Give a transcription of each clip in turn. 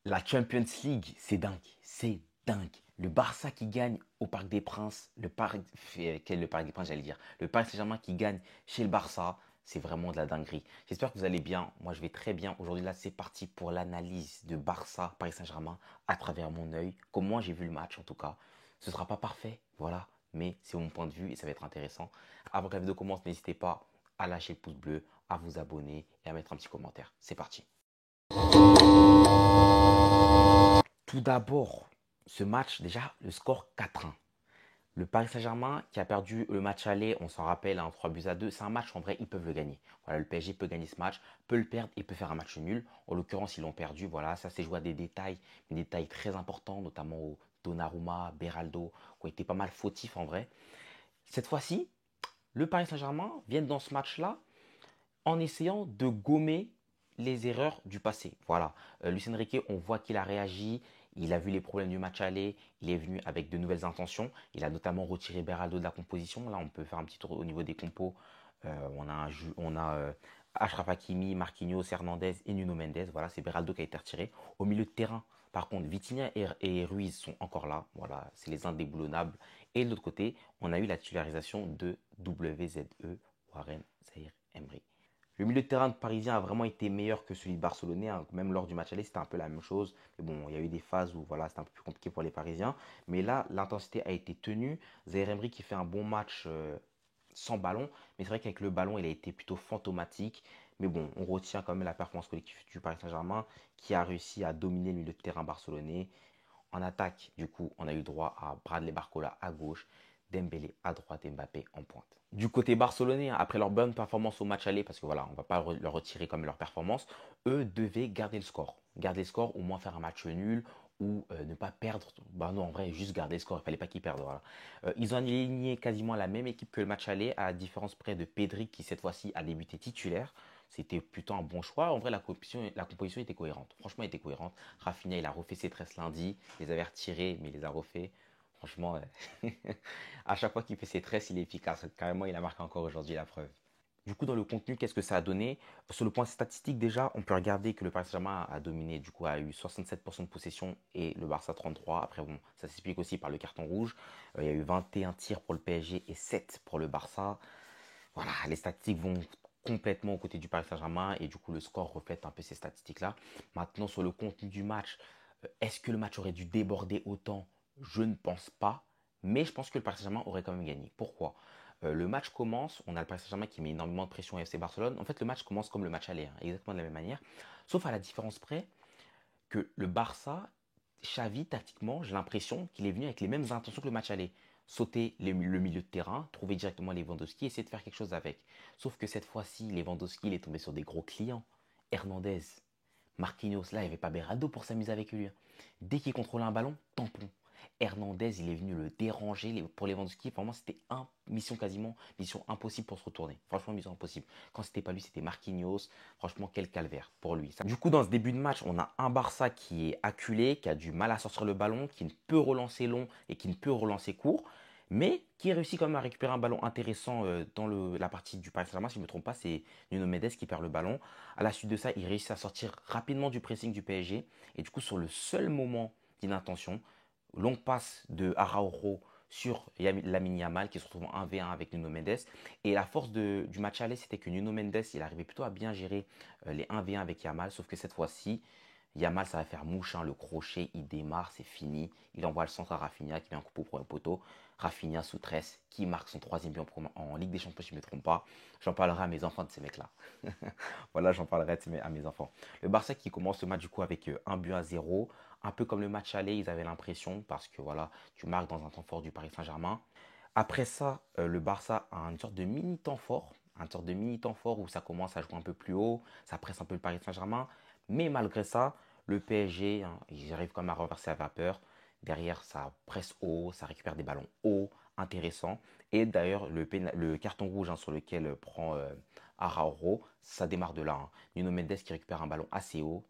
La Champions League, c'est dingue, c'est dingue. Le Barça qui gagne au Parc des Princes, quel le Parc des Princes, j'allais dire, le Paris Saint-Germain qui gagne chez le Barça, c'est vraiment de la dinguerie. J'espère que vous allez bien. Moi, je vais très bien. Aujourd'hui, là, c'est parti pour l'analyse de Barça, Paris Saint-Germain, à travers mon œil. Comment j'ai vu le match, en tout cas. Ce ne sera pas parfait, voilà, mais c'est mon point de vue et ça va être intéressant. Avant que la vidéo commence, n'hésitez pas à lâcher le pouce bleu, à vous abonner et à mettre un petit commentaire. C'est parti. Tout d'abord, ce match, déjà, le score 4-1. Le Paris Saint-Germain qui a perdu le match aller, on s'en rappelle, 3 buts à 2, c'est un match en vrai, ils peuvent le gagner. Voilà, le PSG peut gagner ce match, peut le perdre et peut faire un match nul. En l'occurrence, ils l'ont perdu. Voilà, ça c'est joué à des détails, des détails très importants, notamment au Donnarumma, Beraldo, qui ont été pas mal fautifs en vrai. Cette fois-ci, le Paris Saint-Germain vient dans ce match-là en essayant de gommer les erreurs du passé. Voilà, Luis Enrique, on voit qu'il a réagi, il a vu les problèmes du match aller, il est venu avec de nouvelles intentions. Il a notamment retiré Beraldo de la composition. Là, on peut faire un petit tour au niveau des compos. On a Achraf Hakimi, Marquinhos, Hernandez et Nuno Mendes. Voilà, c'est Beraldo qui a été retiré. Au milieu de terrain, par contre, Vitinha et Ruiz sont encore là. Voilà, c'est les indéboulonnables. Et de l'autre côté, on a eu la titularisation de WZE, Warren Zahir Emery. Le milieu de terrain parisien a vraiment été meilleur que celui de barcelonais, hein. Même lors du match aller, c'était un peu la même chose. Mais bon, il y a eu des phases où voilà, c'était un peu plus compliqué pour les Parisiens. Mais là, l'intensité a été tenue. Zaire Emery qui fait un bon match sans ballon. Mais c'est vrai qu'avec le ballon, il a été plutôt fantomatique. Mais bon, on retient quand même la performance collective du Paris Saint-Germain qui a réussi à dominer le milieu de terrain barcelonais. En attaque, du coup, on a eu droit à Bradley Barcola à gauche, Dembélé à droite et Mbappé en pointe. Du côté barcelonais, après leur bonne performance au match aller, parce que voilà, on ne va pas leur retirer comme leur performance, eux devaient garder le score. Garder le score, au moins faire un match nul ou ne pas perdre. Bah non, en vrai, juste garder le score, il ne fallait pas qu'ils perdent. Voilà. Ils ont aligné quasiment la même équipe que le match aller, à la différence près de Pedri qui cette fois-ci a débuté titulaire. C'était plutôt un bon choix. En vrai, la composition était cohérente. Franchement, elle était cohérente. Rafinha, il a refait ses tresses lundi. Il les avait retirés, mais il les a refait. Franchement, à chaque fois qu'il fait ses tresses, il est efficace. Carrément, il a marqué encore aujourd'hui la preuve. Du coup, dans le contenu, qu'est-ce que ça a donné? Sur le point statistique, déjà, on peut regarder que le Paris Saint-Germain a dominé, du coup, a eu 67% de possession et le Barça 33%. Après, bon, ça s'explique aussi par le carton rouge. Il y a eu 21 tirs pour le PSG et 7 pour le Barça. Voilà, les statistiques vont complètement aux côtés du Paris Saint-Germain et du coup, le score reflète un peu ces statistiques-là. Maintenant, sur le contenu du match, est-ce que le match aurait dû déborder autant? Je ne pense pas. Mais je pense que le Paris Saint-Germain aurait quand même gagné. Pourquoi? Le match commence, on a le Paris Saint-Germain qui met énormément de pression à FC Barcelone. En fait, le match commence comme le match aller, hein, exactement de la même manière. Sauf à la différence près que le Barça, Xavi, tactiquement, j'ai l'impression qu'il est venu avec les mêmes intentions que le match aller. Sauter le milieu de terrain, trouver directement Lewandowski, essayer de faire quelque chose avec. Sauf que cette fois-ci, Lewandowski, il est tombé sur des gros clients. Hernandez, Marquinhos, là, il n'y avait pas Beraldo pour s'amuser avec lui, hein. Dès qu'il contrôlait un ballon, tampon. Hernandez, il est venu le déranger pour Lewandowski. Vraiment, c'était mission quasiment, mission impossible pour se retourner. Franchement, mission impossible. Quand c'était pas lui, c'était Marquinhos. Franchement, quel calvaire pour lui. Du coup, dans ce début de match, on a un Barça qui est acculé, qui a du mal à sortir le ballon, qui ne peut relancer long et qui ne peut relancer court, mais qui réussit quand même à récupérer un ballon intéressant dans la partie du Paris Saint-Germain. Si je ne me trompe pas, c'est Nuno Mendes qui perd le ballon. À la suite de ça, il réussit à sortir rapidement du pressing du PSG. Et du coup, sur le seul moment d'inattention, longue passe de Araujo sur Lamine Yamal qui se retrouve en 1v1 avec Nuno Mendes. Et la force du match aller, c'était que Nuno Mendes, il arrivait plutôt à bien gérer les 1v1 avec Yamal. Sauf que cette fois-ci, Yamal, ça va faire mouche, hein, le crochet, il démarre, c'est fini. Il envoie le centre à Rafinha qui met un coup pour le poteau. Rafinha sous tresse qui marque son troisième but en Ligue des Champions, si je ne me trompe pas. J'en parlerai à mes enfants de ces mecs-là. Voilà, j'en parlerai à mes enfants. Le Barça qui commence le match du coup avec 1 but à 0. Un peu comme le match aller, ils avaient l'impression, parce que voilà, tu marques dans un temps fort du Paris Saint-Germain. Après ça, le Barça a une sorte de mini temps fort. Un sorte de mini temps fort où ça commence à jouer un peu plus haut, ça presse un peu le Paris Saint-Germain. Mais malgré ça, le PSG, hein, ils arrivent quand même à renverser la vapeur. Derrière, ça presse haut, ça récupère des ballons hauts, intéressants. Et d'ailleurs, le carton rouge, hein, sur lequel prend Araujo, ça démarre de là, hein. Nuno Mendes qui récupère un ballon assez haut,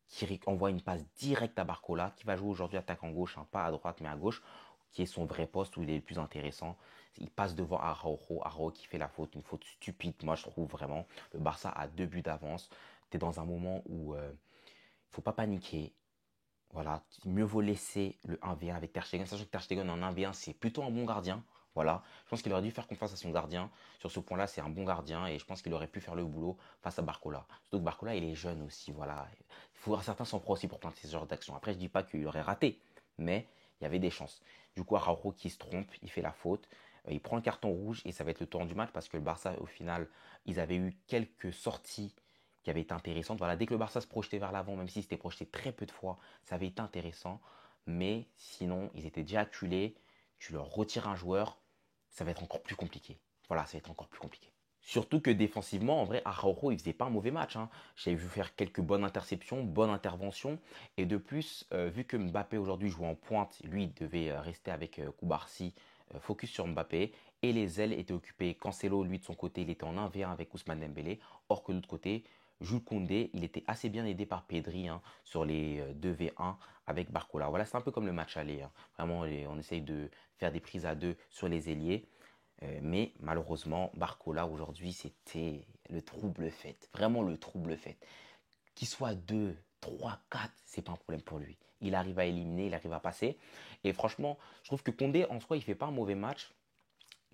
qui envoie une passe directe à Barcola, qui va jouer aujourd'hui attaquant gauche, hein, pas à droite mais à gauche, qui est son vrai poste où il est le plus intéressant. Il passe devant Araujo, Araujo qui fait la faute, une faute stupide, moi je trouve vraiment. Le Barça a 2 buts d'avance. Tu es dans un moment où il ne faut pas paniquer. Voilà, mieux vaut laisser le 1v1 avec Ter Stegen, sachant que Ter Stegen en 1v1, c'est plutôt un bon gardien. Voilà, je pense qu'il aurait dû faire confiance à son gardien. Sur ce point-là, c'est un bon gardien et je pense qu'il aurait pu faire le boulot face à Barcola. Surtout que Barcola, il est jeune aussi, voilà. Certains sont pros aussi pour prendre ce genre d'action. Après, je dis pas qu'il aurait raté, mais il y avait des chances. Du coup, Araujo qui se trompe, il fait la faute. Il prend le carton rouge et ça va être le tour du match parce que le Barça, au final, ils avaient eu quelques sorties qui avaient été intéressantes. Voilà, dès que le Barça se projetait vers l'avant, même s'il s'était projeté très peu de fois, ça avait été intéressant. Mais sinon, ils étaient déjà acculés. Tu leur retires un joueur, ça va être encore plus compliqué. Voilà, ça va être encore plus compliqué. Surtout que défensivement, en vrai, Araujo, il faisait pas un mauvais match, hein. J'avais vu faire quelques bonnes interceptions, bonnes interventions. Et de plus, vu que Mbappé aujourd'hui joue en pointe, lui il devait rester avec Koubarsi, focus sur Mbappé. Et les ailes étaient occupées. Cancelo, lui de son côté, il était en 1v1 avec Ousmane Dembélé. Or que de l'autre côté, Jules Koundé, il était assez bien aidé par Pedri, hein, sur les 2v1 avec Barcola. Voilà, c'est un peu comme le match aller, hein. Vraiment, on essaye de faire des prises à deux sur les ailiers. Mais malheureusement, Barcola aujourd'hui, c'était le trouble fait. Vraiment le trouble fait. Qu'il soit 2, 3, 4, c'est pas un problème pour lui. Il arrive à éliminer, il arrive à passer. Et franchement, je trouve que Koundé, en soi, il fait pas un mauvais match.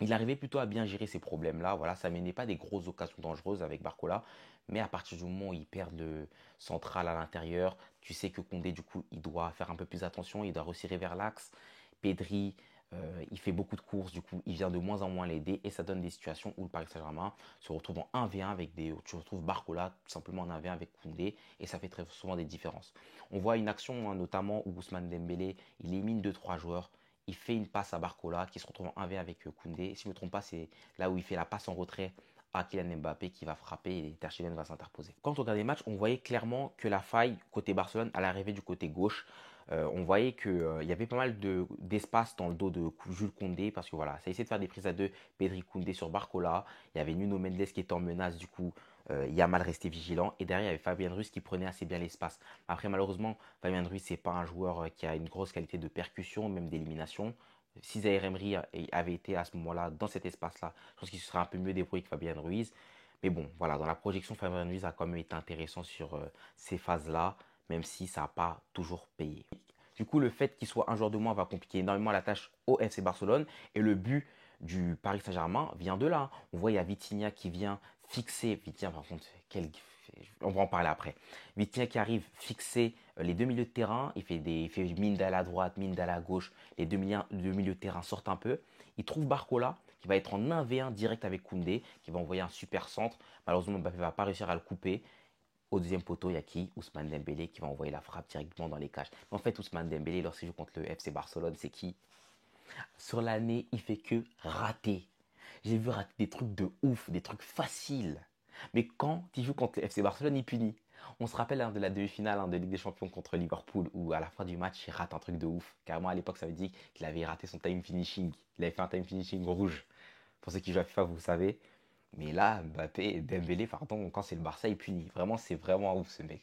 Il arrivait plutôt à bien gérer ces problèmes-là. Voilà, ça menait pas des grosses occasions dangereuses avec Barcola. Mais à partir du moment où il perd le central à l'intérieur, tu sais que Koundé, du coup, il doit faire un peu plus attention. Il doit resserrer vers l'axe. Pedri, il fait beaucoup de courses. Du coup, il vient de moins en moins l'aider. Et ça donne des situations où le Paris Saint-Germain se retrouve en 1v1 avec des. Tu retrouves Barcola tout simplement en 1v1 avec Koundé. Et ça fait très souvent des différences. On voit une action, hein, notamment où Ousmane Dembélé, il élimine 2-3 joueurs. Il fait une passe à Barcola qui se retrouve en 1v avec Koundé. Et si je ne me trompe pas, c'est là où il fait la passe en retrait à Kylian Mbappé qui va frapper et Ter Stegen va s'interposer. Quand on regarde les matchs, on voyait clairement que la faille côté Barcelone à l'arrivée du côté gauche. On voyait qu'il y avait pas mal d'espace dans le dos de Jules Koundé parce que voilà, ça essayait de faire des prises à deux. Pedri Koundé sur Barcola. Il y avait Nuno Mendes qui était en menace, du coup, Yamal restait vigilant. Et derrière, il y avait Fabien Ruiz qui prenait assez bien l'espace. Après, malheureusement, Fabien Ruiz, c'est pas un joueur qui a une grosse qualité de percussion, même d'élimination. Si Zaire Emery avait été à ce moment-là dans cet espace-là, je pense qu'il serait un peu mieux débrouillé que Fabien Ruiz. Mais bon, voilà, dans la projection, Fabien Ruiz a quand même été intéressant sur ces phases-là, même si ça n'a pas toujours payé. Du coup, le fait qu'il soit un joueur de moins va compliquer énormément la tâche au FC Barcelone. Et le but du Paris Saint-Germain vient de là. On voit, il y a Vitinha qui vient fixer. Vitinha, par contre, on va en parler après. Vitinha qui arrive fixer les deux milieux de terrain. Il fait mine d'aller à droite, mine d'aller à gauche. Les deux milieux de terrain sortent un peu. Il trouve Barcola qui va être en 1v1 direct avec Koundé, qui va envoyer un super centre. Malheureusement, Mbappé ne va pas réussir à le couper. Au deuxième poteau, il y a qui? Ousmane Dembélé qui va envoyer la frappe directement dans les cages. Mais en fait, Ousmane Dembélé, lorsqu'il joue contre le FC Barcelone, c'est qui? Sur l'année, il fait que rater. J'ai vu rater des trucs de ouf, des trucs faciles. Mais quand il joue contre le FC Barcelone, il punit. On se rappelle, hein, de la demi-finale, hein, de Ligue des Champions contre Liverpool où à la fin du match, il rate un truc de ouf. Carrément, à l'époque, ça veut dire qu'il avait raté son time finishing. Il avait fait un time finishing rouge. Pour ceux qui jouent à FIFA, vous savez. Mais là, Mbappé, Dembélé, pardon, quand c'est le Barça, il punit. Vraiment, c'est vraiment ouf ce mec.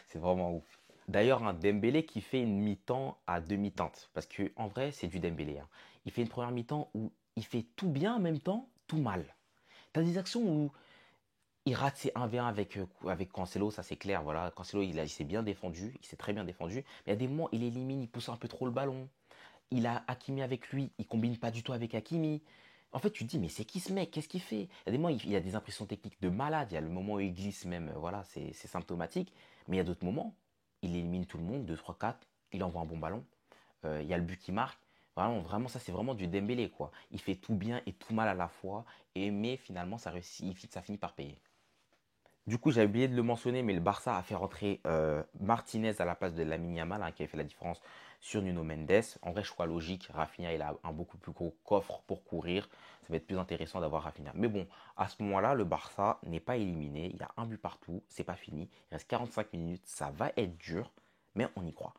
C'est vraiment ouf. D'ailleurs, un Dembélé qui fait une mi-temps à demi-teinte. Parce que en vrai, c'est du Dembélé, hein. Il fait une première mi-temps où il fait tout bien en même temps, tout mal. T'as des actions où il rate ses 1v1 avec Cancelo, ça c'est clair. Voilà. Cancelo, il s'est bien défendu, il s'est très bien défendu. Mais il y a des moments, il élimine, il pousse un peu trop le ballon. Il a Hakimi avec lui, il combine pas du tout avec Hakimi. En fait, tu te dis, mais c'est qui ce mec? Qu'est-ce qu'il fait? Il y a des moments, il a des impressions techniques de malade. Il y a le moment où il glisse même, voilà, c'est symptomatique. Mais il y a d'autres moments, il élimine tout le monde, 2, 3, 4, il envoie un bon ballon. Il y a le but qui marque. Vraiment, vraiment, ça c'est vraiment du Dembélé, quoi. Il fait tout bien et tout mal à la fois. Mais finalement, ça réussit, ça finit par payer. Du coup, j'avais oublié de le mentionner, mais le Barça a fait rentrer Martinez à la place de Lamine Yamal, hein, qui avait fait la différence sur Nuno Mendes. En vrai, choix logique. Rafinha, il a un beaucoup plus gros coffre pour courir. Ça va être plus intéressant d'avoir Rafinha. Mais bon, à ce moment-là, le Barça n'est pas éliminé. Il y a un but partout. C'est pas fini. Il reste 45 minutes. Ça va être dur, mais on y croit.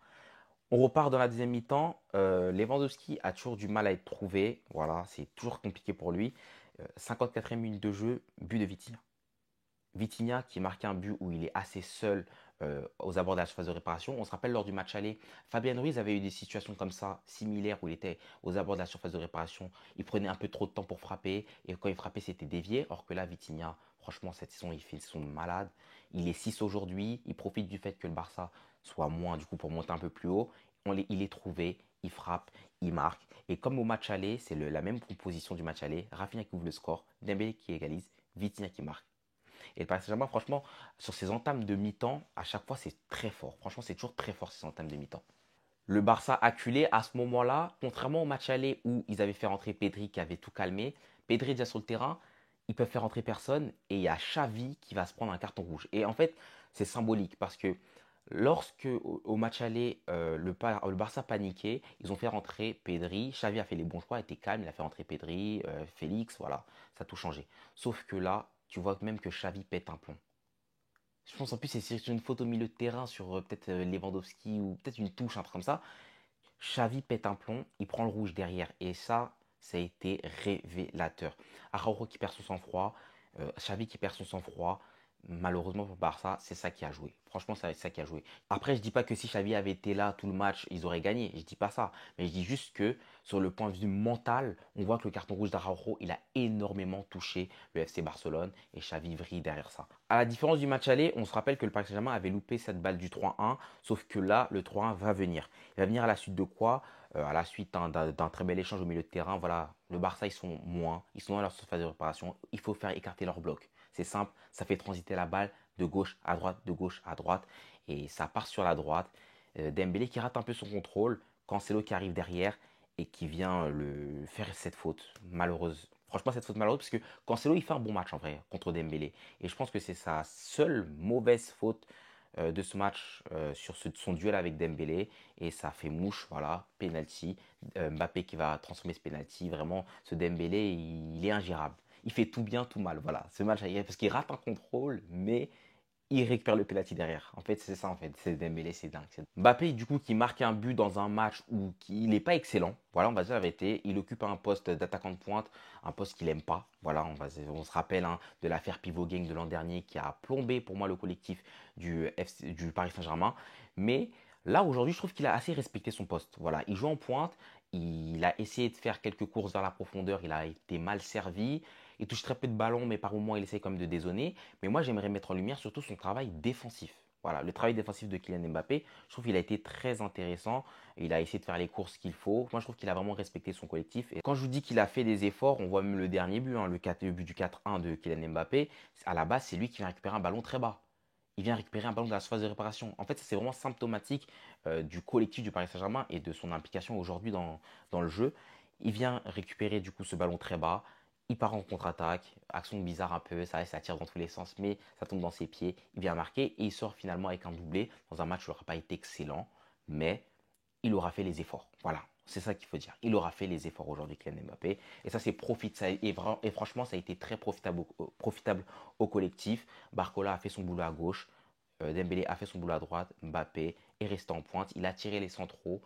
On repart dans la deuxième mi-temps. Lewandowski a toujours du mal à être trouvé. Voilà, c'est toujours compliqué pour lui. 54e minute de jeu, but de Vitinha. Vitinha qui marque un but où il est assez seul aux abords de la surface de réparation. On se rappelle lors du match aller, Fabien Ruiz avait eu des situations comme ça, similaires, où il était aux abords de la surface de réparation. Il prenait un peu trop de temps pour frapper, et quand il frappait, c'était dévié. Or que là, Vitinha, franchement, cette saison, il fait une saison malade. Il est 6 aujourd'hui, il profite du fait que le Barça soit moins, du coup, pour monter un peu plus haut. Il est trouvé, il frappe, il marque. Et comme au match aller, c'est la même composition du match aller. Rafinha qui ouvre le score, Dembélé qui égalise, Vitinha qui marque. Et le Paris Saint-Germain, franchement, sur ses entames de mi-temps, à chaque fois, c'est très fort. Franchement, c'est toujours très fort, ces entames de mi-temps. Le Barça acculé à ce moment-là, contrairement au match aller où ils avaient fait rentrer Pedri qui avait tout calmé, Pedri déjà sur le terrain, ils peuvent faire rentrer personne et il y a Xavi qui va se prendre un carton rouge. Et en fait, c'est symbolique parce que lorsque au match aller, le Barça paniquait, ils ont fait rentrer Pedri, Xavi a fait les bons choix, était calme, il a fait rentrer Pedri, Félix, voilà, ça a tout changé. Sauf que là, tu vois même que Xavi pète un plomb. Je pense en plus c'est sur une faute au milieu de terrain sur peut-être Lewandowski ou peut-être une touche, un truc comme ça. Xavi pète un plomb, il prend le rouge derrière. Et ça a été révélateur. Araujo qui perd son sang-froid, Xavi qui perd son sang-froid. Malheureusement pour Barça, c'est ça qui a joué. Franchement, c'est ça qui a joué. Après, je dis pas que si Xavi avait été là tout le match, ils auraient gagné. Je dis pas ça. Mais je dis juste que sur le point de vue mental, on voit que le carton rouge d'Araujo, il a énormément touché le FC Barcelone et Xavi vrille derrière ça. À la différence du match aller, on se rappelle que le Paris Saint-Germain avait loupé cette balle du 3-1, sauf que là, le 3-1 va venir. Il va venir à la suite de quoi? À la suite d'un très bel échange au milieu de terrain. Voilà, le Barça, ils sont moins, ils sont dans leur surface de réparation. Il faut faire écarter leur bloc. C'est simple, ça fait transiter la balle de gauche à droite, de gauche à droite. Et ça part sur la droite. Dembélé qui rate un peu son contrôle. Cancelo qui arrive derrière et qui vient le faire cette faute malheureuse. Franchement, cette faute malheureuse parce que Cancelo, il fait un bon match en vrai contre Dembélé. Et je pense que c'est sa seule mauvaise faute de ce match sur son duel avec Dembélé. Et ça fait mouche, voilà, penalty. Mbappé qui va transformer ce penalty. Vraiment, ce Dembélé, il est ingérable. Il fait tout bien, tout mal. Voilà, ce match, parce qu'il rate un contrôle, mais il récupère le penalty derrière. En fait, c'est ça, en fait. C'est Dembélé, c'est dingue. Mbappé, du coup, qui marque un but dans un match où il n'est pas excellent. Voilà, on va dire la vérité. Il occupe un poste d'attaquant de pointe, un poste qu'il n'aime pas. Voilà, on se rappelle hein, de l'affaire Pivot Gang de l'an dernier qui a plombé pour moi le collectif du Paris Saint-Germain. Mais là, aujourd'hui, je trouve qu'il a assez respecté son poste. Voilà, il joue en pointe. Il a essayé de faire quelques courses vers la profondeur. Il a été mal servi. Il touche très peu de ballons, mais par moments, il essaie quand même de dézonner. Mais moi, j'aimerais mettre en lumière surtout son travail défensif. Voilà, le travail défensif de Kylian Mbappé, je trouve qu'il a été très intéressant. Il a essayé de faire les courses qu'il faut. Moi, je trouve qu'il a vraiment respecté son collectif. Et quand je vous dis qu'il a fait des efforts, on voit même le dernier but, hein, le but du 4-1 de Kylian Mbappé. À la base, c'est lui qui vient récupérer un ballon très bas. Il vient récupérer un ballon de la surface de réparation. En fait, c'est vraiment symptomatique du collectif du Paris Saint-Germain et de son implication aujourd'hui dans le jeu. Il vient récupérer du coup ce ballon très bas. Il part en contre-attaque, action bizarre un peu, ça tire dans tous les sens, mais ça tombe dans ses pieds. Il vient marquer et il sort finalement avec un doublé dans un match qui n'aura pas été excellent, mais il aura fait les efforts. Voilà, c'est ça qu'il faut dire. Il aura fait les efforts aujourd'hui, Kylian Mbappé. Et ça, c'est et franchement, ça a été très profitable au collectif. Barcola a fait son boulot à gauche, Dembélé a fait son boulot à droite, Mbappé est resté en pointe, il a tiré les centraux,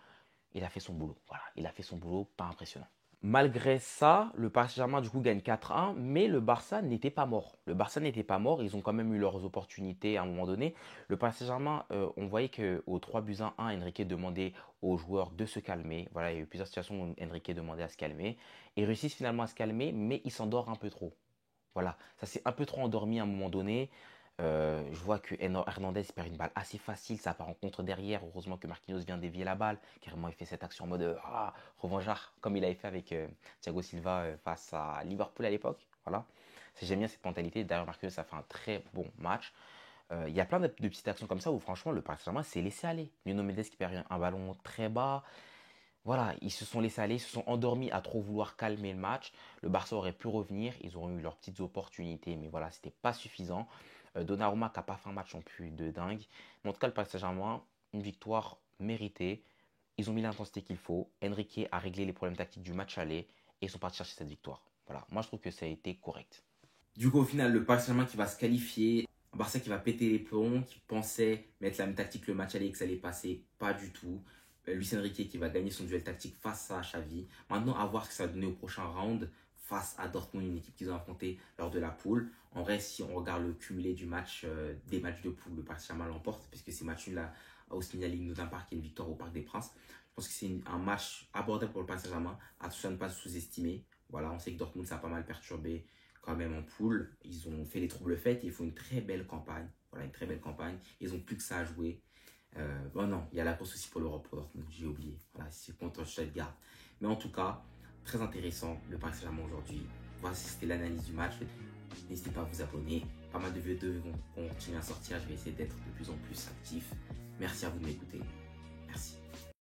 il a fait son boulot. Voilà, il a fait son boulot, pas impressionnant. Malgré ça, le Paris Saint-Germain du coup gagne 4-1, mais le Barça n'était pas mort. Le Barça n'était pas mort, ils ont quand même eu leurs opportunités à un moment donné. Le Paris Saint-Germain, on voyait qu'au 3 buts à 1, Enrique demandait aux joueurs de se calmer. Voilà, il y a eu plusieurs situations où Enrique demandait à se calmer. Ils réussissent finalement à se calmer, mais il s'endort un peu trop. Voilà, ça s'est un peu trop endormi à un moment donné. Je vois que Hernandez perd une balle assez facile, ça part en contre derrière. Heureusement que Marquinhos vient dévier la balle. Carrément, il fait cette action en mode revanchard, comme il avait fait avec Thiago Silva face à Liverpool à l'époque. Voilà, j'aime bien cette mentalité. D'ailleurs, Marquinhos a fait un très bon match. Il y a plein de petites actions comme ça où franchement le Paris Saint-Germain s'est laissé aller. Nuno Mendes qui perd un ballon très bas. Voilà, ils se sont laissés aller, ils se sont endormis à trop vouloir calmer le match. Le Barça aurait pu revenir, ils auraient eu leurs petites opportunités, mais voilà, c'était pas suffisant. Donnarumma qui n'a pas fait un match non plus de dingue. Mais en tout cas, le Paris Saint-Germain, une victoire méritée. Ils ont mis l'intensité qu'il faut. Enrique a réglé les problèmes tactiques du match aller et ils sont partis chercher cette victoire. Voilà, moi je trouve que ça a été correct. Du coup, au final, le Paris Saint-Germain qui va se qualifier, un Barça qui va péter les plombs, qui pensait mettre la même tactique que le match aller et que ça allait passer, pas du tout. Luis Enrique qui va gagner son duel tactique face à Xavi. Maintenant, à voir ce que ça va donner au prochain round face à Dortmund, une équipe qu'ils ont affrontée lors de la poule. En vrai, si on regarde le cumulé du match, des matchs de poule, le Paris Saint-Germain l'emporte, puisque ces matchs-là au Signal Iduna Park et une victoire au Parc des Princes. Je pense que c'est un match abordable pour le Paris Saint-Germain, attention à ne pas sous-estimer. Voilà, on sait que Dortmund, ça a pas mal perturbé quand même en poule. Ils ont fait les troubles faits et ils font une très belle campagne. Voilà, une très belle campagne. Ils ont plus que ça à jouer. Bon non, il y a la course aussi pour l'Europe pour Dortmund, j'ai oublié. Voilà, c'est contre Stuttgart. Mais en tout cas, très intéressant le Paris Saint-Germain aujourd'hui. Voilà, c'était l'analyse du match. N'hésitez pas à vous abonner. Pas mal de vidéos vont continuer à sortir. Je vais essayer d'être de plus en plus actif. Merci à vous de m'écouter. Merci.